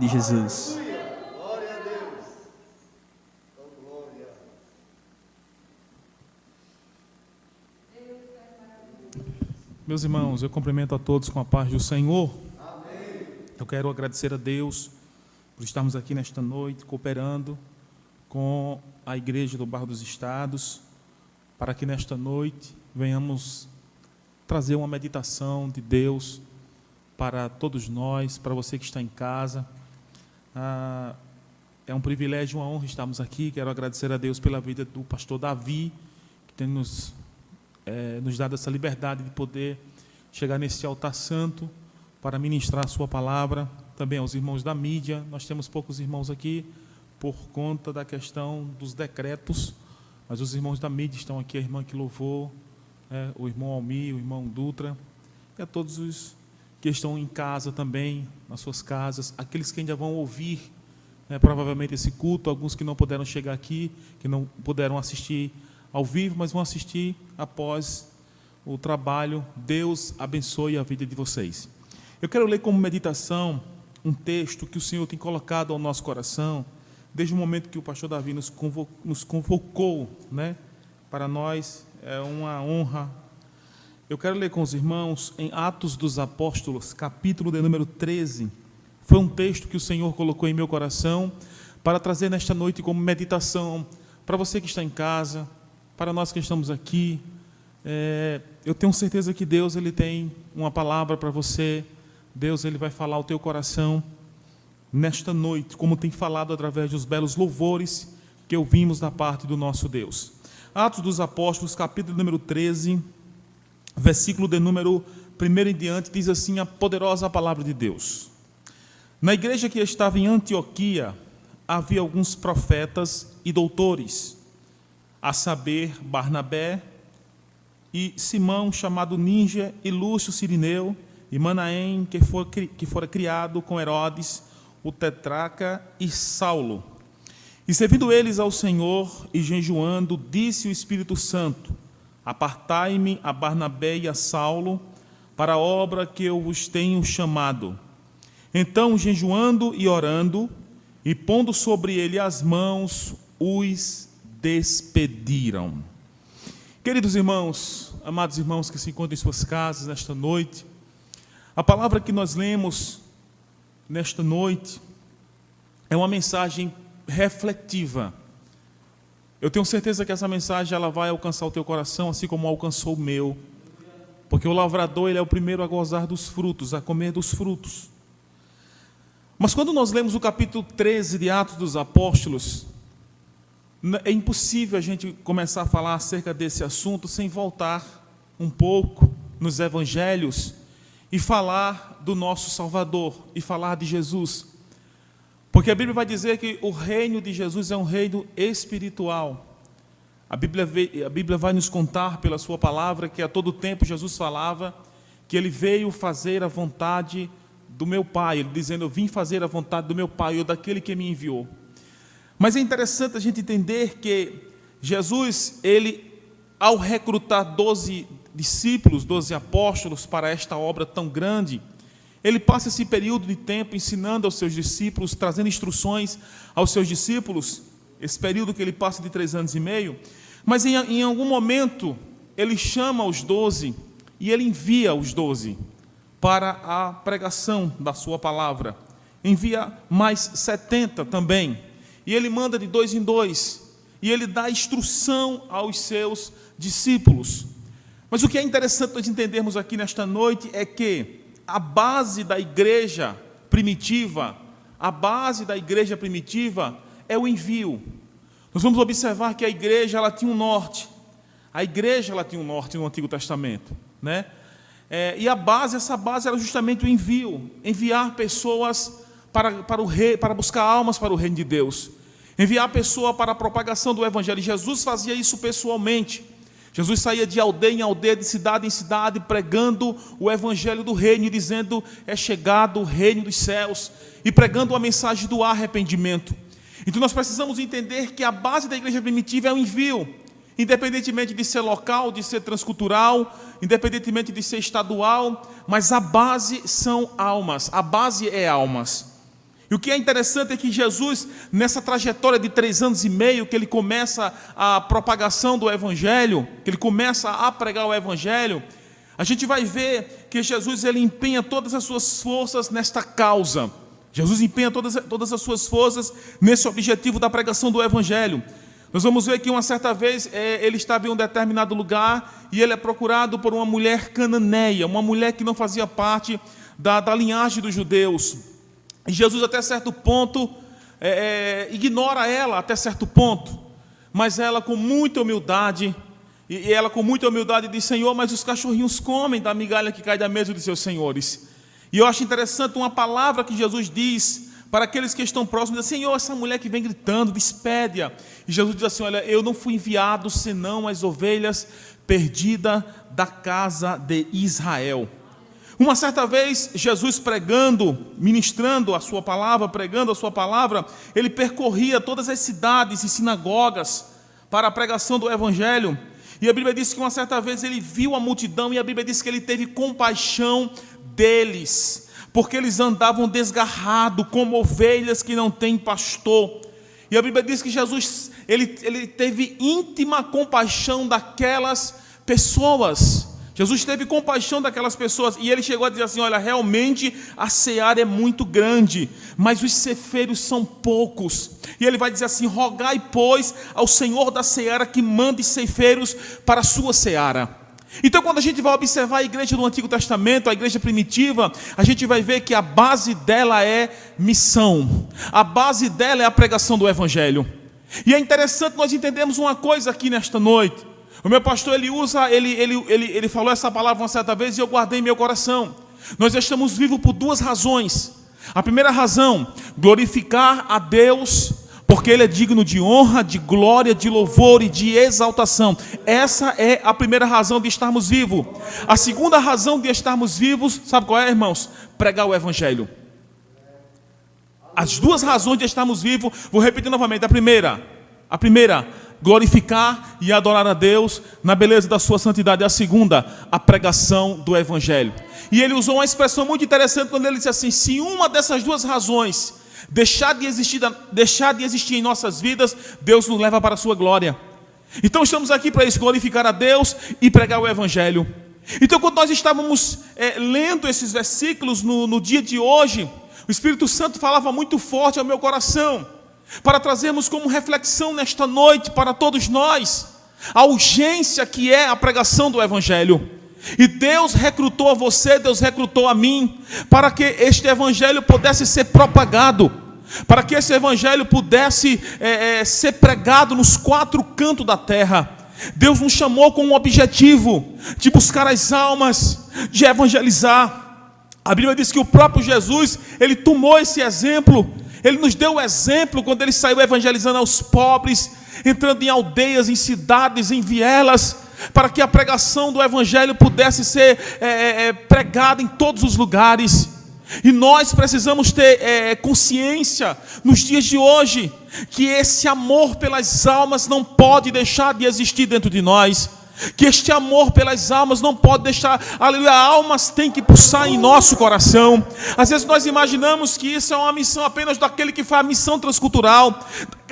De Jesus. Glória a Deus. Oh, glória. Meus irmãos, eu cumprimento a todos com a paz do Senhor. Amém. Eu quero agradecer a Deus por estarmos aqui nesta noite, cooperando com a Igreja do Bairro dos Estados, para que nesta noite venhamos trazer uma meditação de Deus para todos nós, para você que está em casa. É um privilégio, uma honra estarmos aqui. Quero agradecer a Deus pela vida do pastor Davi, que tem nos dado essa liberdade de poder chegar nesse altar santo para ministrar a sua palavra. Também aos irmãos da mídia. Nós temos poucos irmãos aqui por conta da questão dos decretos, mas os irmãos da mídia estão aqui, a irmã que louvou, o irmão Almir, o irmão Dutra, e a todos os que estão em casa também, nas suas casas, aqueles que ainda vão ouvir, provavelmente esse culto, alguns que não puderam chegar aqui, que não puderam assistir ao vivo, mas vão assistir após o trabalho. Deus abençoe a vida de vocês. Eu quero ler como meditação um texto que o Senhor tem colocado ao nosso coração, desde o momento que o pastor Davi nos convocou, para nós é uma honra. Eu quero ler com os irmãos em Atos dos Apóstolos, capítulo de número 13. Foi um texto que o Senhor colocou em meu coração para trazer nesta noite como meditação para você que está em casa, para nós que estamos aqui. Eu tenho certeza que Deus ele tem uma palavra para você. Deus ele vai falar ao teu coração nesta noite, como tem falado através dos belos louvores que ouvimos da parte do nosso Deus. Atos dos Apóstolos, capítulo número 13, versículo de número 1 em diante, diz assim a poderosa palavra de Deus. Na igreja que estava em Antioquia, havia alguns profetas e doutores, a saber, Barnabé e Simão, chamado Níger, e Lúcio Cirineu, e Manaém, que fora criado com Herodes, o tetrarca, e Saulo. E servindo eles ao Senhor e jejuando, disse o Espírito Santo: apartai-me a Barnabé e a Saulo para a obra que eu vos tenho chamado. Então, jejuando e orando, e pondo sobre ele as mãos, os despediram. Queridos irmãos, amados irmãos que se encontram em suas casas nesta noite, a palavra que nós lemos nesta noite é uma mensagem refletiva. Eu tenho certeza que essa mensagem ela vai alcançar o teu coração, assim como alcançou o meu, porque o lavrador ele é o primeiro a gozar dos frutos, a comer dos frutos. Mas quando nós lemos o capítulo 13 de Atos dos Apóstolos, é impossível a gente começar a falar acerca desse assunto sem voltar um pouco nos evangelhos e falar do nosso Salvador, e falar de Jesus. Porque a Bíblia vai dizer que o reino de Jesus é um reino espiritual. A Bíblia vai nos contar pela sua palavra que a todo tempo Jesus falava que ele veio fazer a vontade do meu Pai, ele dizendo: eu vim fazer a vontade do meu Pai, ou daquele que me enviou. Mas é interessante a gente entender que Jesus, ele, ao recrutar 12 discípulos, 12 apóstolos para esta obra tão grande, ele passa esse período de tempo ensinando aos seus discípulos, trazendo instruções aos seus discípulos, esse período que ele passa de 3 anos e meio, mas em algum momento ele chama os 12 e ele envia os 12 para a pregação da sua palavra, envia mais 70 também, e ele manda de 2 em 2, e ele dá instrução aos seus discípulos. Mas o que é interessante nós entendermos aqui nesta noite é que a base da igreja primitiva, é o envio. Nós vamos observar que a igreja ela tinha um norte. A igreja ela tinha um norte no Antigo Testamento, e essa base era justamente o envio, enviar pessoas para o rei, para buscar almas para o reino de Deus, enviar a pessoa para a propagação do evangelho. Jesus fazia isso pessoalmente. Jesus saía de aldeia em aldeia, de cidade em cidade, pregando o evangelho do reino e dizendo: é chegado o reino dos céus, e pregando a mensagem do arrependimento. Então nós precisamos entender que a base da igreja primitiva é o envio, independentemente de ser local, de ser transcultural, independentemente de ser estadual, mas a base são almas, a base é almas. E o que é interessante é que Jesus, nessa trajetória de 3 anos e meio, que ele começa a propagação do Evangelho, que ele começa a pregar o Evangelho, a gente vai ver que Jesus ele empenha todas as suas forças nesta causa. Jesus empenha todas as suas forças nesse objetivo da pregação do Evangelho. Nós vamos ver que uma certa vez ele estava em um determinado lugar e ele é procurado por uma mulher cananeia, uma mulher que não fazia parte da linhagem dos judeus. E Jesus até certo ponto ignora ela até certo ponto, mas ela com muita humildade, e ela com muita humildade diz: Senhor, mas os cachorrinhos comem da migalha que cai da mesa de seus senhores. E eu acho interessante uma palavra que Jesus diz para aqueles que estão próximos: Senhor, essa mulher que vem gritando, despede-a. E Jesus diz assim: olha, eu não fui enviado senão as ovelhas perdidas da casa de Israel. Uma certa vez, Jesus pregando, ministrando a sua palavra, pregando a sua palavra, ele percorria todas as cidades e sinagogas para a pregação do Evangelho. E a Bíblia diz que uma certa vez ele viu a multidão, e a Bíblia diz que ele teve compaixão deles, porque eles andavam desgarrados, como ovelhas que não têm pastor. E a Bíblia diz que Jesus, ele teve íntima compaixão daquelas pessoas. Jesus teve compaixão daquelas pessoas, e ele chegou a dizer assim: olha, realmente a seara é muito grande, mas os ceifeiros são poucos. E ele vai dizer assim: rogai, pois, ao Senhor da seara que mande ceifeiros para a sua seara. Então, quando a gente vai observar a igreja do Antigo Testamento, a igreja primitiva, a gente vai ver que a base dela é missão, a base dela é a pregação do Evangelho. E é interessante nós entendermos uma coisa aqui nesta noite. O meu pastor, ele falou essa palavra uma certa vez e eu guardei em meu coração. Nós estamos vivos por 2 razões. A primeira razão, glorificar a Deus, porque Ele é digno de honra, de glória, de louvor e de exaltação. Essa é a primeira razão de estarmos vivos. A segunda razão de estarmos vivos, sabe qual é, irmãos? Pregar o Evangelho. As 2 razões de estarmos vivos, vou repetir novamente. A primeira, glorificar e adorar a Deus na beleza da sua santidade. A segunda, a pregação do Evangelho. E ele usou uma expressão muito interessante quando ele disse assim: se uma dessas 2 razões deixar de existir em nossas vidas, Deus nos leva para a sua glória. Então estamos aqui para isso, glorificar a Deus e pregar o Evangelho. Então, quando nós estávamos lendo esses versículos no dia de hoje, o Espírito Santo falava muito forte ao meu coração, para trazermos como reflexão nesta noite para todos nós a urgência que é a pregação do Evangelho. E Deus recrutou a você, Deus recrutou a mim, para que este Evangelho pudesse ser propagado, para que esse Evangelho pudesse ser pregado nos 4 cantos da terra. Deus nos chamou com um objetivo de buscar as almas, de evangelizar. A Bíblia diz que o próprio Jesus, ele tomou esse exemplo. Ele nos deu o exemplo quando ele saiu evangelizando aos pobres, entrando em aldeias, em cidades, em vielas, para que a pregação do Evangelho pudesse ser pregada em todos os lugares. E nós precisamos ter consciência nos dias de hoje, que esse amor pelas almas não pode deixar de existir dentro de nós. Que este amor pelas almas não pode deixar, aleluia, almas têm que pulsar em nosso coração. Às vezes nós imaginamos que isso é uma missão apenas daquele que faz a missão transcultural,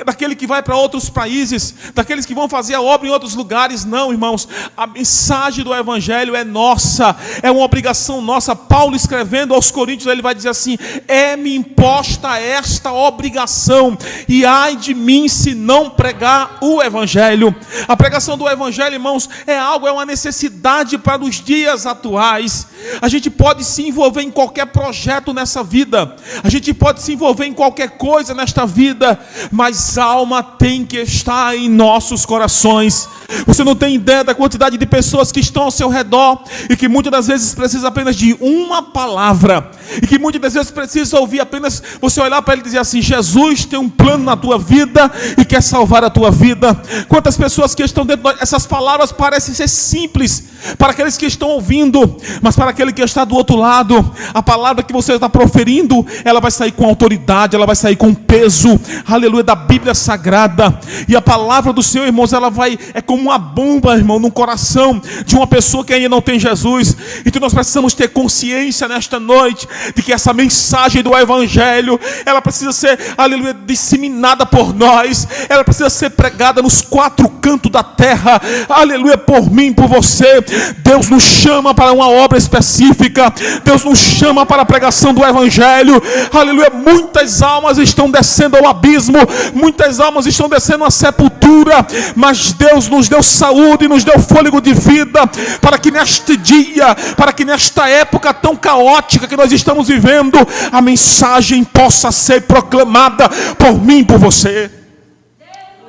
daquele que vai para outros países, daqueles que vão fazer a obra em outros lugares. Não, irmãos, a mensagem do Evangelho é nossa, é uma obrigação nossa. Paulo, escrevendo aos Coríntios, ele vai dizer assim: é-me imposta esta obrigação, e ai de mim se não pregar o Evangelho. A pregação do Evangelho, irmãos, é uma necessidade para os dias atuais. A gente pode se envolver em qualquer projeto nessa vida, a gente pode se envolver em qualquer coisa nesta vida, mas alma tem que estar em nossos corações. Você não tem ideia da quantidade de pessoas que estão ao seu redor e que muitas das vezes precisa apenas de uma palavra, e que muitas das vezes precisa ouvir apenas você olhar para ele e dizer assim: Jesus tem um plano na tua vida e quer salvar a tua vida. Quantas pessoas que estão dentro de essas palavras parecem ser simples para aqueles que estão ouvindo, mas para aquele que está do outro lado, a palavra que você está proferindo, ela vai sair com autoridade, ela vai sair com peso, aleluia, da Bíblia Sagrada. E a palavra do Senhor, irmãos, ela vai, é como como uma bomba, irmão, no coração de uma pessoa que ainda não tem Jesus. Então nós precisamos ter consciência nesta noite de que essa mensagem do Evangelho, ela precisa ser, aleluia, disseminada por nós. Ela precisa ser pregada nos 4 cantos da terra, aleluia, por mim, por você. Deus nos chama para uma obra específica. Deus nos chama para a pregação do Evangelho, aleluia. Muitas almas estão descendo ao abismo, muitas almas estão descendo à sepultura, mas Deus nos deu saúde, nos deu fôlego de vida, para que neste dia, para que nesta época tão caótica que nós estamos vivendo, a mensagem possa ser proclamada por mim, por você.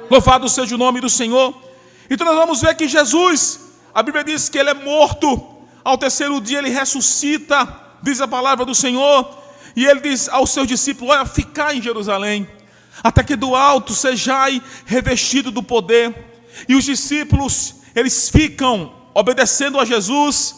Louvado seja o nome do Senhor. Então nós vamos ver que Jesus, a Bíblia diz que ele é morto, ao terceiro dia ele ressuscita, diz a palavra do Senhor, e ele diz aos seus discípulos: olha, ficai em Jerusalém, até que do alto sejai revestido do poder. E os discípulos, eles ficam obedecendo a Jesus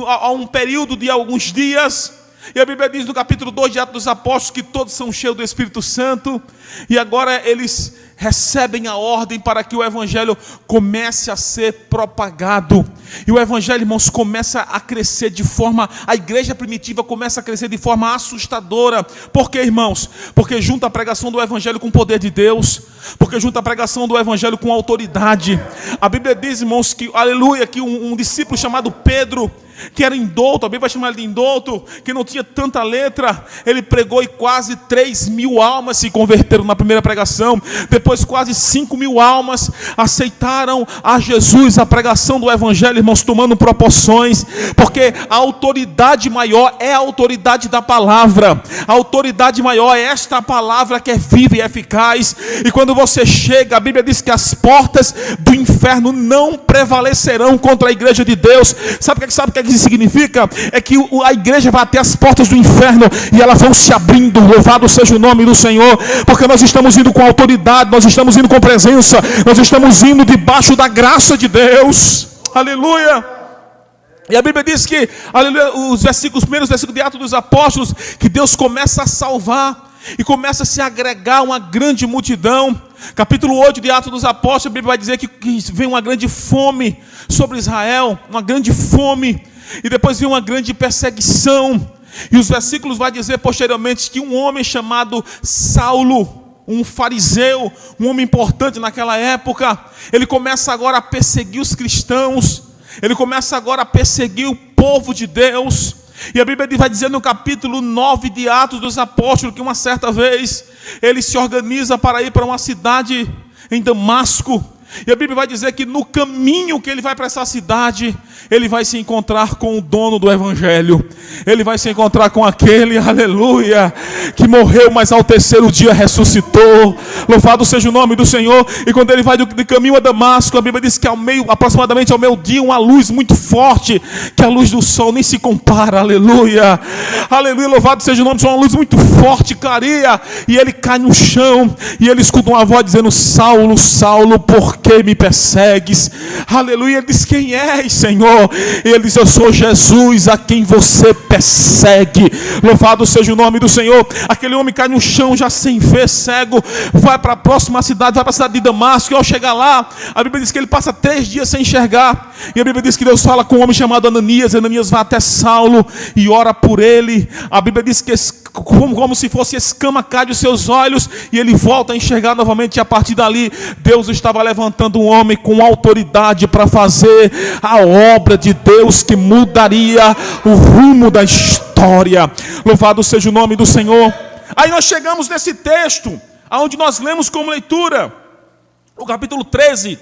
a um período de alguns dias. E a Bíblia diz no capítulo 2 de Atos dos Apóstolos que todos são cheios do Espírito Santo. E agora eles recebem a ordem para que o Evangelho comece a ser propagado. E o Evangelho, irmãos, começa a crescer de forma... A igreja primitiva começa a crescer de forma assustadora. Por quê, irmãos? Porque junta a pregação do Evangelho com o poder de Deus. Porque junta a pregação do Evangelho com autoridade. A Bíblia diz, irmãos, que, aleluia, que um discípulo chamado Pedro, que era indouto, a Bíblia vai chamar ele de indouto, que não tinha tanta letra, ele pregou e quase 3.000 almas se converteram na primeira pregação. Depois quase 5.000 almas aceitaram a Jesus. A pregação do Evangelho, irmãos, tomando proporções, porque a autoridade maior é a autoridade da palavra. A autoridade maior é esta palavra que é viva e eficaz. E quando você chega, a Bíblia diz que as portas do inferno não prevalecerão contra a igreja de Deus. Sabe o que isso significa? É que a igreja vai até as portas do inferno e elas vão se abrindo. Louvado seja o nome do Senhor, porque nós estamos indo com autoridade, nós estamos indo com presença, nós estamos indo debaixo da graça de Deus. Aleluia. E a Bíblia diz que, aleluia, os primeiros versículos de Atos dos Apóstolos, que Deus começa a salvar e começa a se agregar uma grande multidão. Capítulo 8 de Atos dos Apóstolos, a Bíblia vai dizer que vem uma grande fome sobre Israel, uma grande fome, e depois vem uma grande perseguição. E os versículos vai dizer posteriormente que um homem chamado Saulo, um fariseu, um homem importante naquela época, ele começa agora a perseguir os cristãos, ele começa agora a perseguir o povo de Deus. E a Bíblia vai dizer no capítulo 9 de Atos dos Apóstolos que uma certa vez ele se organiza para ir para uma cidade em Damasco. E a Bíblia vai dizer que no caminho que ele vai para essa cidade, ele vai se encontrar com o dono do Evangelho. Ele vai se encontrar com aquele, aleluia, que morreu, mas ao terceiro dia ressuscitou. Louvado seja o nome do Senhor. E quando ele vai de caminho a Damasco, a Bíblia diz que aproximadamente ao meio-dia, uma luz muito forte, que a luz do sol nem se compara, aleluia. Aleluia, louvado seja o nome do Senhor. Uma luz muito forte, clareia, e ele cai no chão, e ele escuta uma voz dizendo: Saulo, Saulo, por que me persegues? Aleluia. Ele diz: quem és, Senhor? E ele diz: eu sou Jesus a quem você persegue. Louvado seja o nome do Senhor. Aquele homem cai no chão já sem ver, cego, vai para a próxima cidade, vai para a cidade de Damasco, e ao chegar lá, a Bíblia diz que ele passa 3 dias sem enxergar. E a Bíblia diz que Deus fala com um homem chamado Ananias. Ananias vai até Saulo e ora por ele. A Bíblia diz que como se fosse escama cai dos seus olhos, e ele volta a enxergar novamente. E a partir dali, Deus estava levantando um homem com autoridade para fazer a obra de Deus que mudaria o rumo da história. Louvado seja o nome do Senhor. Aí nós chegamos nesse texto, onde nós lemos como leitura, o capítulo 13.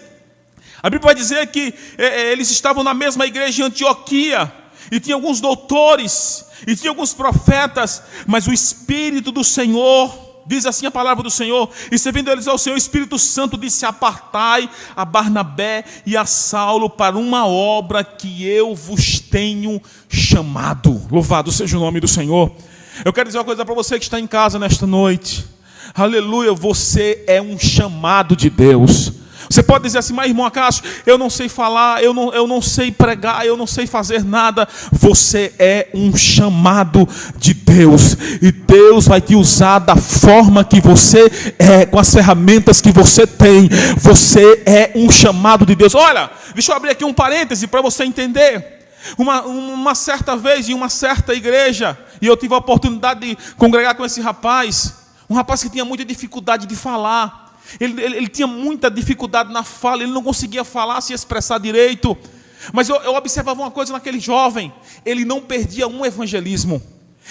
A Bíblia vai dizer que eles estavam na mesma igreja em Antioquia, e tinha alguns doutores, e tinha alguns profetas, mas o Espírito do Senhor, diz assim a palavra do Senhor, e servindo eles ao Senhor, o Espírito Santo disse: apartai a Barnabé e a Saulo para uma obra que eu vos tenho chamado. Louvado seja o nome do Senhor. Eu quero dizer uma coisa para você que está em casa nesta noite. Aleluia, você é um chamado de Deus. Você pode dizer assim, mas irmão Acácio, eu não sei falar, eu não sei pregar, eu não sei fazer nada. Você é um chamado de Deus. E Deus vai te usar da forma que você é, com as ferramentas que você tem. Você é um chamado de Deus. Olha, deixa eu abrir aqui um parêntese para você entender. Uma certa vez, em uma certa igreja, e eu tive a oportunidade de congregar com esse rapaz, um rapaz que tinha muita dificuldade de falar. Ele tinha muita dificuldade na fala, ele não conseguia falar, se expressar direito. Mas eu observava uma coisa naquele jovem: ele não perdia um evangelismo.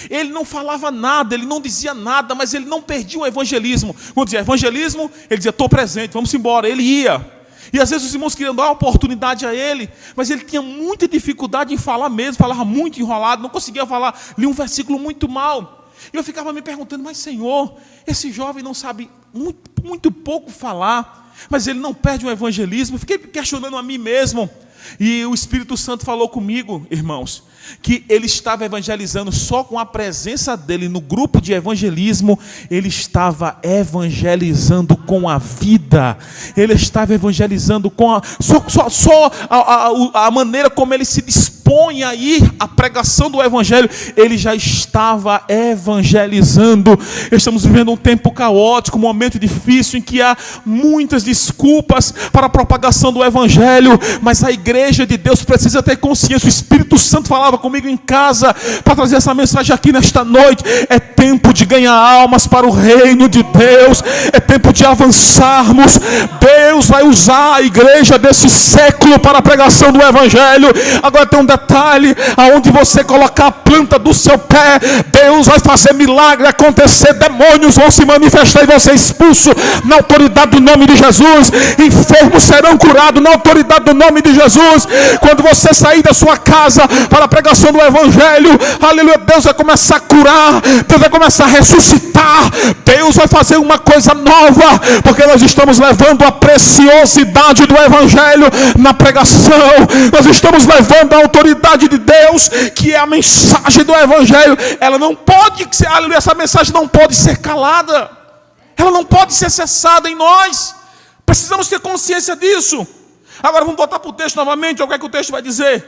Ele não falava nada, ele não dizia nada, mas ele não perdia um evangelismo. Quando dizia evangelismo, ele dizia, estou presente, vamos embora. Ele ia. E às vezes os irmãos queriam dar uma oportunidade a ele, mas ele tinha muita dificuldade em falar mesmo, falava muito enrolado, não conseguia falar, lia um versículo muito mal. E eu ficava me perguntando, mas Senhor, esse jovem não sabe muito pouco falar, mas ele não perde um evangelismo. Fiquei questionando a mim mesmo. E o Espírito Santo falou comigo, irmãos, que ele estava evangelizando só com a presença dele no grupo de evangelismo. Ele estava evangelizando com a vida. Ele estava evangelizando com a maneira como ele se dispõe a ir à pregação do evangelho. Ele já estava evangelizando. Estamos vivendo um tempo caótico, um momento difícil em que há muitas desculpas para a propagação do evangelho, mas a igreja de Deus precisa ter consciência. O Espírito Santo falava comigo em casa para trazer essa mensagem aqui nesta noite. É tempo de ganhar almas para o reino de Deus. É tempo de avançarmos. Deus vai usar a igreja desse século para a pregação do evangelho. Agora tem um detalhe: aonde você colocar a planta do seu pé, Deus vai fazer milagre acontecer. Demônios vão se manifestar e vão ser expulsos na autoridade do nome de Jesus. Enfermos serão curados na autoridade do nome de Jesus. Quando você sair da sua casa para a pregação do evangelho, aleluia, Deus vai começar a curar, Deus vai começar a ressuscitar, Deus vai fazer uma coisa nova, porque nós estamos levando a preciosidade do evangelho na pregação. Nós estamos levando a autoridade de Deus, que é a mensagem do evangelho. Ela não pode ser, aleluia, essa mensagem não pode ser calada, ela não pode ser cessada em nós. Precisamos ter consciência disso. Agora vamos voltar para o texto novamente. Olha o que é que o texto vai dizer: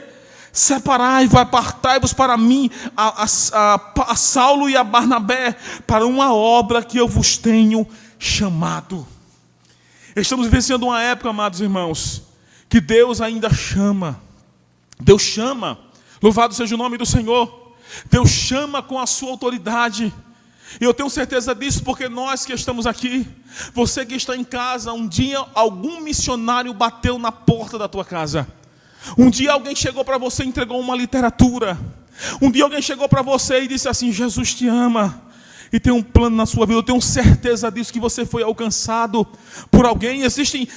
separai-vos, apartai-vos para mim a Saulo e a Barnabé, para uma obra que eu vos tenho chamado. Estamos vivenciando uma época, amados irmãos, que Deus ainda chama. Deus chama. Louvado seja o nome do Senhor. Deus chama com a sua autoridade. E eu tenho certeza disso porque nós que estamos aqui, você que está em casa, um dia algum missionário bateu na porta da tua casa. Um dia alguém chegou para você e entregou uma literatura. Um dia alguém chegou para você e disse assim: Jesus te ama e tem um plano na sua vida. Eu tenho certeza disso, que você foi alcançado por alguém. Existem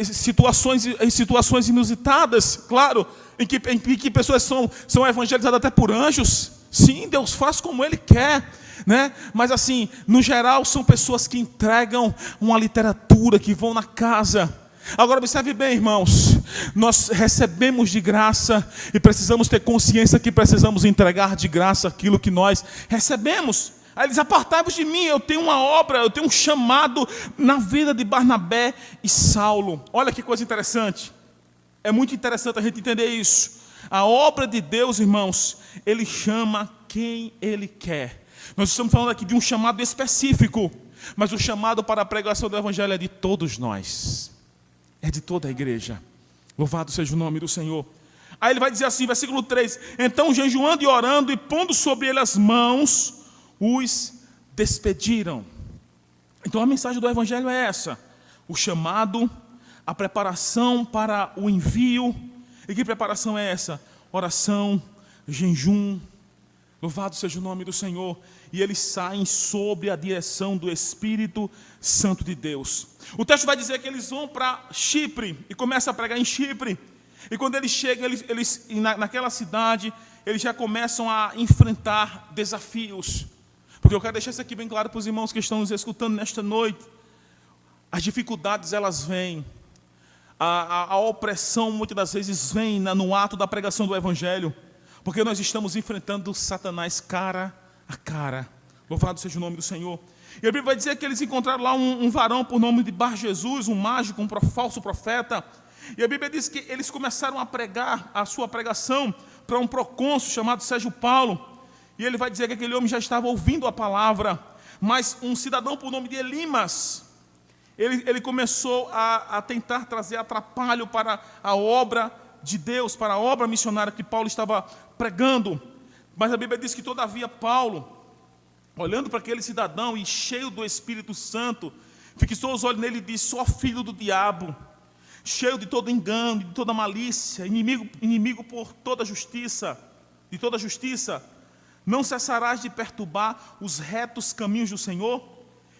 situações inusitadas, claro, em que pessoas são evangelizadas até por anjos. Sim, Deus faz como Ele quer, né? Mas assim, no geral, são pessoas que entregam uma literatura, que vão na casa. Agora observe bem, irmãos, nós recebemos de graça e precisamos ter consciência que precisamos entregar de graça aquilo que nós recebemos. Aí eles: apartai-vos de mim, eu tenho uma obra, eu tenho um chamado na vida de Barnabé e Saulo. Olha que coisa interessante. É muito interessante a gente entender isso. A obra de Deus, irmãos, Ele chama quem Ele quer. Nós estamos falando aqui de um chamado específico, mas o chamado para a pregação do evangelho é de todos nós. É de toda a igreja. Louvado seja o nome do Senhor. Aí ele vai dizer assim, versículo 3: então, jejuando e orando e pondo sobre ele as mãos, os despediram. Então a mensagem do evangelho é essa: o chamado, a preparação para o envio. E que preparação é essa? Oração, jejum. Louvado seja o nome do Senhor. E eles saem sob a direção do Espírito Santo de Deus. O texto vai dizer que eles vão para Chipre e começam a pregar em Chipre. E quando eles chegam, naquela cidade, eles já começam a enfrentar desafios. Porque eu quero deixar isso aqui bem claro para os irmãos que estão nos escutando nesta noite. As dificuldades, elas vêm. A opressão muitas das vezes vem no ato da pregação do evangelho, porque nós estamos enfrentando Satanás cara a cara. Louvado seja o nome do Senhor. E a Bíblia vai dizer que eles encontraram lá um varão por nome de Bar Jesus, um mágico, um falso profeta. E a Bíblia diz que eles começaram a pregar a sua pregação para um procônsul chamado Sérgio Paulo. E ele vai dizer que aquele homem já estava ouvindo a palavra, mas um cidadão por nome de Elimas, ele começou a tentar trazer atrapalho para a obra de Deus, para a obra missionária que Paulo estava pregando. Mas a Bíblia diz que todavia Paulo, olhando para aquele cidadão e cheio do Espírito Santo, fixou os olhos nele e disse: só filho do diabo, cheio de todo engano, de toda malícia, inimigo por toda justiça, de toda justiça, não cessarás de perturbar os retos caminhos do Senhor?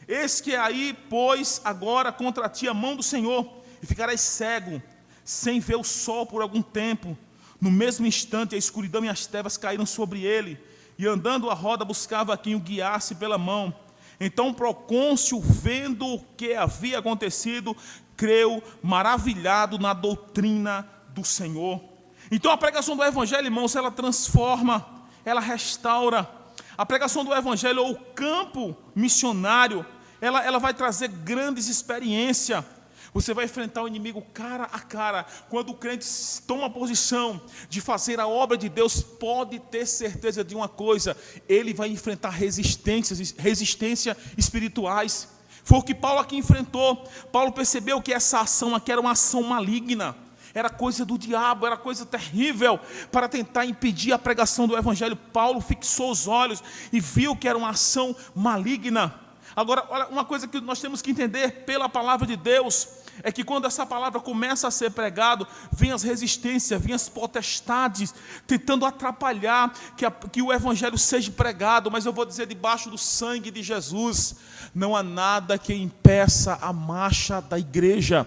Eis que aí, pois, agora contra ti a mão do Senhor, e ficarás cego, sem ver o sol por algum tempo. No mesmo instante, a escuridão e as trevas caíram sobre ele, e andando a roda buscava quem o guiasse pela mão. Então o procônsul, vendo o que havia acontecido, creu, maravilhado na doutrina do Senhor. Então a pregação do Evangelho, irmãos, ela transforma, ela restaura. A pregação do Evangelho, ou o campo missionário, ela vai trazer grandes experiências. Você vai enfrentar o inimigo cara a cara. Quando o crente toma a posição de fazer a obra de Deus, pode ter certeza de uma coisa: ele vai enfrentar resistências espirituais. Foi o que Paulo aqui enfrentou. Paulo percebeu que essa ação aqui era uma ação maligna. Era coisa do diabo, era coisa terrível para tentar impedir a pregação do Evangelho. Paulo fixou os olhos e viu que era uma ação maligna. Agora, olha, uma coisa que nós temos que entender pela palavra de Deus é que quando essa palavra começa a ser pregada, vem as resistências, vem as potestades, tentando atrapalhar que o Evangelho seja pregado. Mas eu vou dizer, debaixo do sangue de Jesus, não há nada que impeça a marcha da igreja,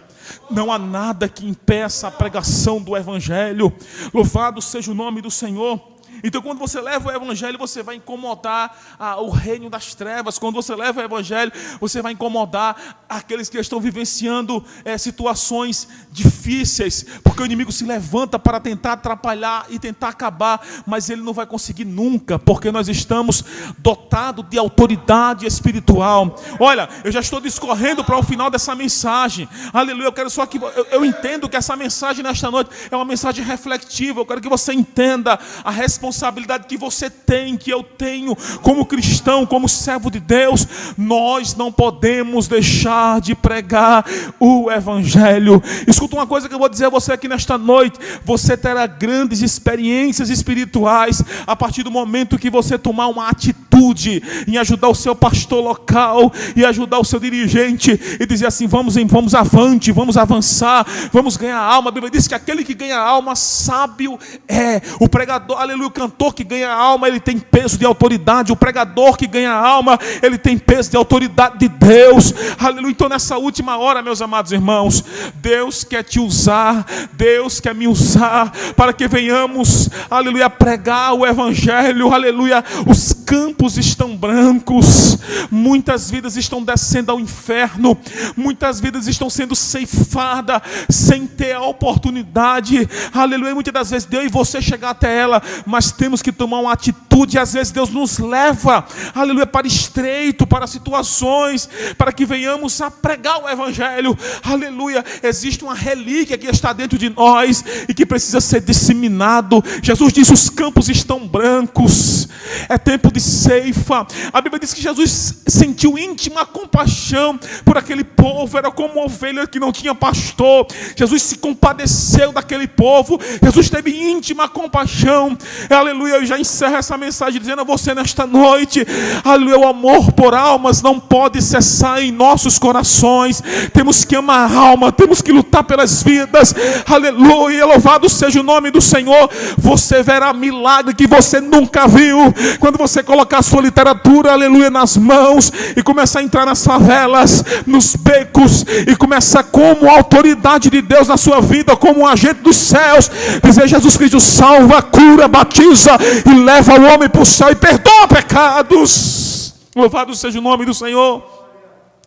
não há nada que impeça a pregação do Evangelho. Louvado seja o nome do Senhor. Então, quando você leva o Evangelho, você vai incomodar o reino das trevas. Quando você leva o Evangelho, você vai incomodar aqueles que estão vivenciando situações difíceis, porque o inimigo se levanta para tentar atrapalhar e tentar acabar, mas ele não vai conseguir nunca, porque nós estamos dotados de autoridade espiritual. Olha, eu já estou discorrendo para o final dessa mensagem. Aleluia, eu quero só que eu entendo que essa mensagem nesta noite é uma mensagem reflexiva. Eu quero que você entenda a responsabilidade que você tem, que eu tenho como cristão, como servo de Deus. Nós não podemos deixar de pregar o Evangelho. Escuta uma coisa que eu vou dizer a você aqui nesta noite: você terá grandes experiências espirituais a partir do momento que você tomar uma atitude em ajudar o seu pastor local e ajudar o seu dirigente e dizer assim: vamos avante, vamos avançar, vamos ganhar alma. A Bíblia diz que aquele que ganha alma, sábio é. O pregador, aleluia, o cantor que ganha alma, ele tem peso de autoridade. O pregador que ganha alma, ele tem peso de autoridade de Deus. Aleluia. Então nessa última hora, meus amados irmãos, Deus quer te usar, Deus quer me usar para que venhamos, aleluia, pregar o Evangelho. Aleluia. Os campos estão brancos, muitas vidas estão descendo ao inferno, muitas vidas estão sendo ceifadas sem ter a oportunidade, aleluia, muitas das vezes Deus e você chegar até ela, mas temos que tomar uma atitude. Às vezes Deus nos leva, aleluia, para estreito, para situações, para que venhamos a pregar o Evangelho. Aleluia. Existe uma relíquia que está dentro de nós e que precisa ser disseminado. Jesus disse: os campos estão brancos, é tempo de ceifa. A Bíblia diz que Jesus sentiu íntima compaixão por aquele povo. Era como uma ovelha que não tinha pastor. Jesus se compadeceu daquele povo. Jesus teve íntima compaixão. Aleluia. Eu já encerro essa mensagem dizendo a você nesta noite: aleluia, o amor por almas não pode cessar em nossos corações. Temos que amar a alma, temos que lutar pelas vidas. Aleluia, louvado seja o nome do Senhor. Você verá milagre que você nunca viu quando você colocar a sua literatura, aleluia, nas mãos e começar a entrar nas favelas, nos becos, e começar como autoridade de Deus na sua vida, como um agente dos céus, dizer: Jesus Cristo salva, cura, batiza e leva o homem para o céu e perdoa pecados. Louvado seja o nome do Senhor.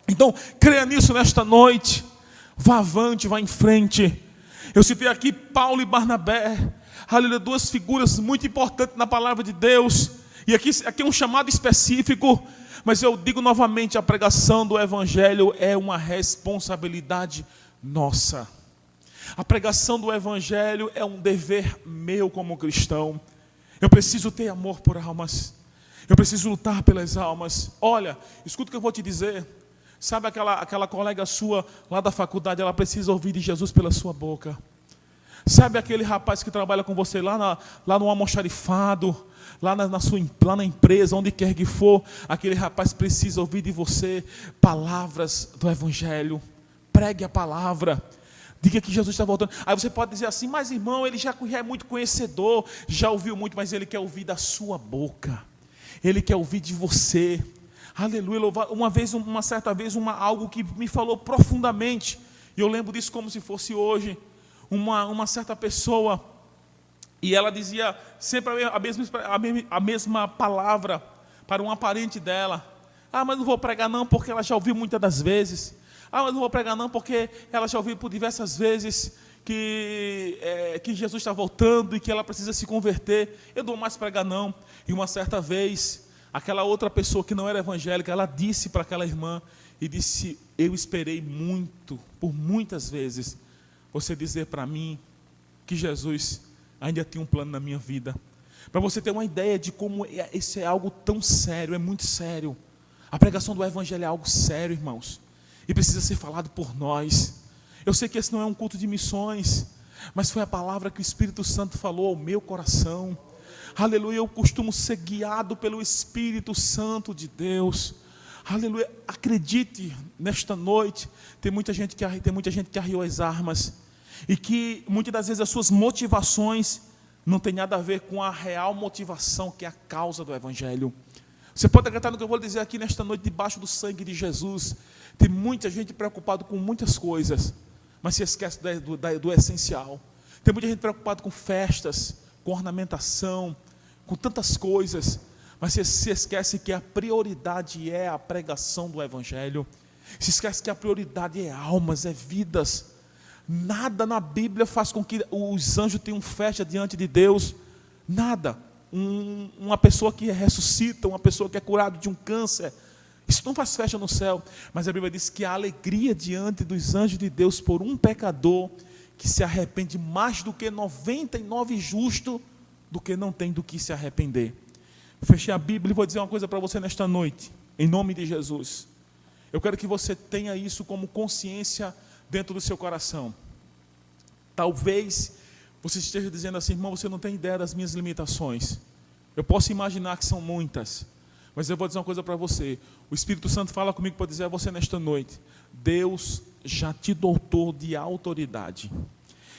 Então, creia nisso nesta noite. Vá avante, vá em frente. Eu citei aqui Paulo e Barnabé, aleluia, duas figuras muito importantes na palavra de Deus. E aqui é um chamado específico, Mas eu digo novamente, a pregação do Evangelho é uma responsabilidade nossa. A pregação do Evangelho é um dever meu como cristão. Eu preciso ter amor por almas. Eu preciso lutar pelas almas. Olha, escuta o que eu vou te dizer. Sabe aquela colega sua lá da faculdade, ela precisa ouvir de Jesus pela sua boca. Sabe aquele rapaz que trabalha com você lá no almoxarifado, lá na empresa, onde quer que for, aquele rapaz precisa ouvir de você palavras do Evangelho. Pregue a palavra. Diga que Jesus está voltando. Aí você pode dizer assim, mas irmão, ele já é muito conhecedor, já ouviu muito, mas ele quer ouvir da sua boca. Ele quer ouvir de você. Aleluia, uma certa vez, algo que me falou profundamente, e eu lembro disso como se fosse hoje, uma certa pessoa, e ela dizia sempre a mesma palavra para um parente dela. Ah, mas não vou pregar não, porque ela já ouviu muitas das vezes. Ah, mas não vou pregar não, porque ela já ouviu por diversas vezes que Jesus está voltando e que ela precisa se converter. Eu não vou mais pregar não. E uma certa vez, aquela outra pessoa que não era evangélica, ela disse para aquela irmã, e disse, eu esperei muito, por muitas vezes, você dizer para mim que Jesus ainda tinha um plano na minha vida. Para você ter uma ideia de como isso é algo tão sério, é muito sério. A pregação do Evangelho é algo sério, irmãos, e precisa ser falado por nós. Eu sei que esse não é um culto de missões, mas foi a palavra que o Espírito Santo falou ao meu coração. Aleluia, eu costumo ser guiado pelo Espírito Santo de Deus. Aleluia, acredite, nesta noite, tem muita gente que arriou as armas, e que muitas das vezes as suas motivações não tem nada a ver com a real motivação, que é a causa do Evangelho. Você pode acreditar no que eu vou dizer aqui nesta noite, debaixo do sangue de Jesus. Tem muita gente preocupada com muitas coisas, mas se esquece do essencial. Tem muita gente preocupada com festas, com ornamentação, com tantas coisas, mas se esquece que a prioridade é a pregação do Evangelho. Se esquece que a prioridade é almas, é vidas. Nada na Bíblia faz com que os anjos tenham festa diante de Deus. Nada. Uma pessoa que ressuscita, uma pessoa que é curada de um câncer, isso não faz festa no céu. Mas a Bíblia diz que a alegria diante dos anjos de Deus por um pecador que se arrepende mais do que 99 justos, do que não tem do que se arrepender. Fechei a Bíblia e vou dizer uma coisa para você nesta noite, em nome de Jesus. Eu quero que você tenha isso como consciência dentro do seu coração. Talvez você esteja dizendo assim, irmão, você não tem ideia das minhas limitações. Eu posso imaginar que são muitas, mas eu vou dizer uma coisa para você. O Espírito Santo fala comigo para dizer a você nesta noite, Deus já te dotou de autoridade.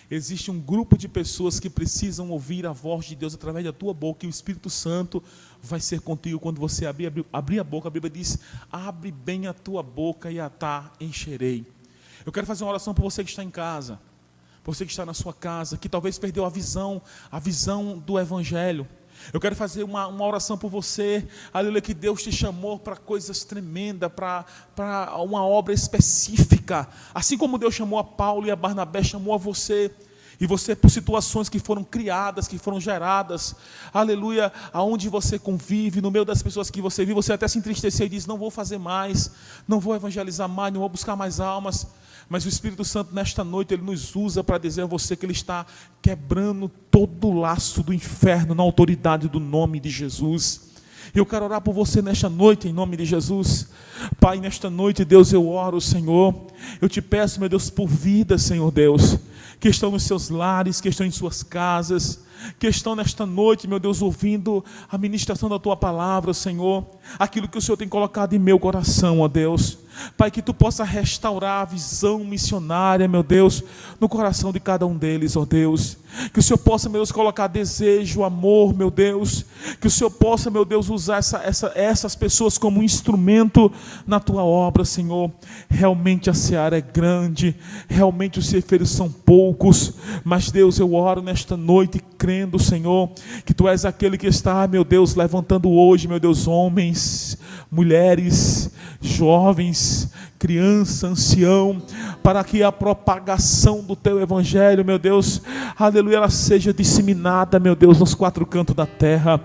Existe um grupo de pessoas que precisam ouvir a voz de Deus através da tua boca, e o Espírito Santo vai ser contigo quando você abrir a boca. A Bíblia diz, abre bem a tua boca e a encherei. Eu quero fazer uma oração para você que está em casa, você que está na sua casa, que talvez perdeu a visão do Evangelho. Eu quero fazer uma oração por você, aleluia, que Deus te chamou para coisas tremendas, para uma obra específica. Assim como Deus chamou a Paulo e a Barnabé, chamou a você. E você, por situações que foram criadas, que foram geradas, aleluia, aonde você convive, no meio das pessoas que você vive, você até se entristeceu e diz, não vou fazer mais, não vou evangelizar mais, não vou buscar mais almas. Mas o Espírito Santo nesta noite, Ele nos usa para dizer a você que Ele está quebrando todo o laço do inferno na autoridade do nome de Jesus. Eu quero orar por você nesta noite, em nome de Jesus. Pai, nesta noite, Deus, eu oro, Senhor. Eu te peço, meu Deus, por vida, Senhor Deus, que estão nos seus lares, que estão em suas casas, que estão nesta noite, meu Deus, ouvindo a ministração da Tua palavra, Senhor. Aquilo que o Senhor tem colocado em meu coração, ó Deus. Pai, que Tu possa restaurar a visão missionária, meu Deus, no coração de cada um deles, ó Deus. Que o Senhor possa, meu Deus, colocar desejo, amor, meu Deus. Que o Senhor possa, meu Deus, usar essas pessoas como um instrumento na Tua obra, Senhor. Realmente a seara é grande, realmente os ceifeiros são poucos, mas Deus, eu oro nesta noite crendo, Senhor, que Tu és aquele que está, meu Deus, levantando hoje, meu Deus, homens, mulheres, jovens, jovens, criança, ancião, para que a propagação do teu evangelho, meu Deus, aleluia, ela seja disseminada, meu Deus, nos quatro cantos da terra.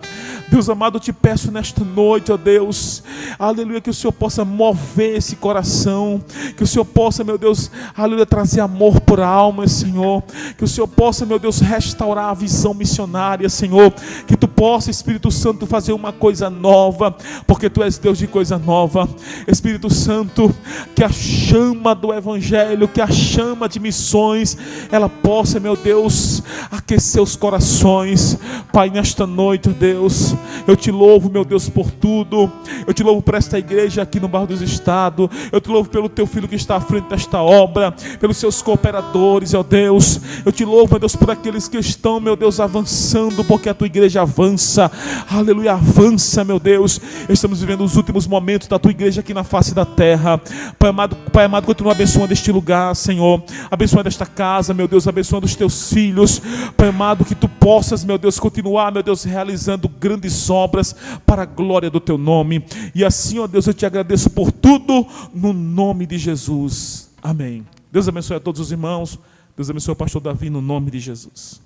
Deus amado, eu te peço nesta noite, ó Deus, aleluia, que o Senhor possa mover esse coração, que o Senhor possa, meu Deus, aleluia, trazer amor por almas, Senhor, que o Senhor possa, meu Deus, restaurar a visão missionária, Senhor, que tu possa, Espírito Santo, fazer uma coisa nova, porque tu és Deus de coisa nova. Espírito Santo, que a chama do evangelho, que a chama de missões, ela possa, meu Deus, aquecer os corações. Pai, nesta noite, Deus, eu te louvo, meu Deus, por tudo. Eu te louvo por esta igreja aqui no Bairro dos Estados. Eu te louvo pelo teu filho que está à frente desta obra, pelos seus cooperadores, ó Deus. Eu te louvo, meu Deus, por aqueles que estão, meu Deus, avançando, porque a tua igreja avança. Aleluia, avança, meu Deus. Estamos vivendo os últimos momentos da tua igreja aqui na face da terra. Pai amado, continua abençoando este lugar, Senhor. Abençoando esta casa, meu Deus, abençoando os teus filhos. Pai amado, que tu possas, meu Deus, continuar, meu Deus, realizando grandes obras para a glória do teu nome. E assim, ó Deus, eu te agradeço por tudo, no nome de Jesus. Amém. Deus abençoe a todos os irmãos. Deus abençoe o pastor Davi, no nome de Jesus.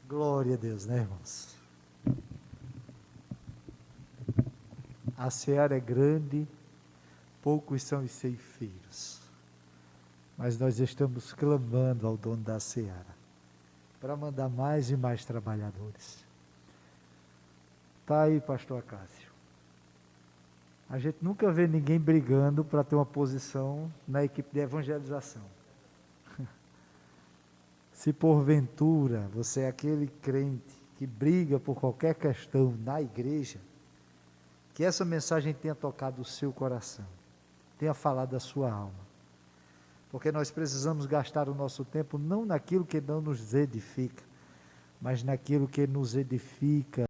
Glória a Deus, né, irmãos? A seara é grande, poucos são os ceifeiros, mas nós estamos clamando ao dono da seara para mandar mais e mais trabalhadores. Está aí, pastor Acácio. A gente nunca vê ninguém brigando para ter uma posição na equipe de evangelização. Se porventura você é aquele crente que briga por qualquer questão na igreja, que essa mensagem tenha tocado o seu coração, tenha falado da sua alma. Porque nós precisamos gastar o nosso tempo não naquilo que não nos edifica, mas naquilo que nos edifica